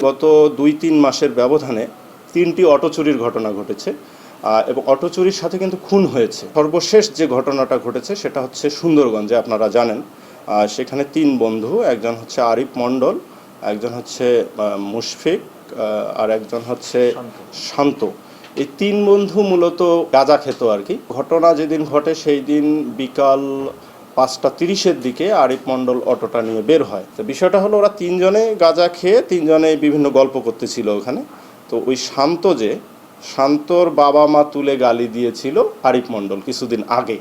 গত ২-৩ মাসের ব্যবধানে ৩টি অটো চুরির ঘটনা ঘটেছে এবং অটো চুরির সাথে কিন্তু খুন হয়েছে। সর্বশেষ যে ঘটনাটা ঘটেছে সেটা হচ্ছে সুন্দরগঞ্জে, আপনারা জানেন। সেখানে ৩ বন্ধু, একজন হচ্ছে আরিফ মণ্ডল, একজন হচ্ছে মুশফিক, আর একজন হচ্ছে শান্ত। এই ৩ বন্ধু মূলত গাঁজা খেত আর কি। ঘটনা যেদিন ঘটে সেই দিন বিকাল ৫টা ৩০-এর দিকে আরিফ মণ্ডল অটোটা নিয়ে বের হয়। তো বিষয়টা হলো, ওরা ৩ জনে গাঁজা খেয়ে ৩ জনে বিভিন্ন গল্প করতেছিল ওখানে। তো ওই শান্তর বাবা মা তুলে গালি দিয়েছিল আরিফ মণ্ডল কিছুদিন আগে।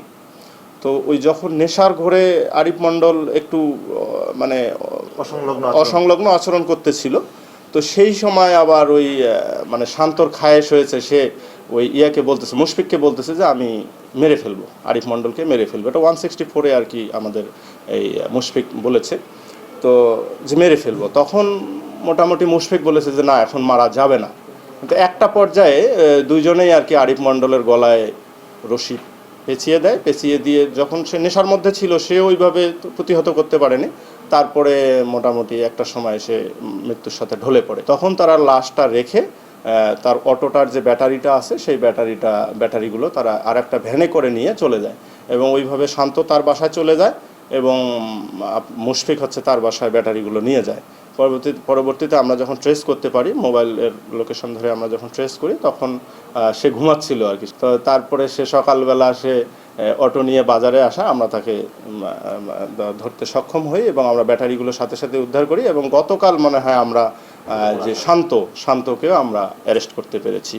তো ওই যখন নেশার ঘোরে আরিফ মণ্ডল একটু মানে অসংলগ্ন আচরণ করতেছিল, তো সেই সময় আবার ওই মানে শান্তর খায়েশ হয়েছে, সে ওই ইয়াকে বলতেছে, মুশফিককে বলতেছে যে আমি মেরে ফেলবো, আরিফ মণ্ডলকে মেরে ফেলবো। এটা 164-এ আর কি আমাদের এই মুশফিক বলেছে, তো যে মেরে ফেলবো। তখন মোটামুটি মুশফিক বলেছে যে না, এখন মারা যাবে না। কিন্তু একটা পর্যায়ে দুইজনেই আর কি আরিফ মণ্ডলের গলায় রশি পেঁচিয়ে দেয়। পেঁচিয়ে দিয়ে যখন সে নেশার মধ্যে ছিল, সে ওইভাবে প্রতিহত করতে পারেনি। তারপরে মোটামুটি একটা সময় সে মৃত্যুর সাথে ঢলে পড়ে। তখন তারা লাশটা রেখে তার অটোটার যে ব্যাটারিটা আছে সেই ব্যাটারিগুলো তারা আর একটা ভ্যানে করে নিয়ে চলে যায় এবং ওইভাবে শান্ত তার বাসায় চলে যায় এবং মুশফিক হচ্ছে তার বাসায় ব্যাটারিগুলো নিয়ে যায়। পরবর্তীতে আমরা যখন ট্রেস করতে পারি, মোবাইলের লোকেশন ধরে আমরা যখন ট্রেস করি, তখন সে ঘুমাচ্ছিল আর কি। তো তারপরে সে সকালবেলা সে অটো নিয়ে বাজারে আসা, আমরা তাকে ধরতে সক্ষম হই এবং আমরা ব্যাটারিগুলো সাথে সাথে উদ্ধার করি এবং গতকাল মনে হয় আমরা যে শান্তকেও আমরা অ্যারেস্ট করতে পেরেছি।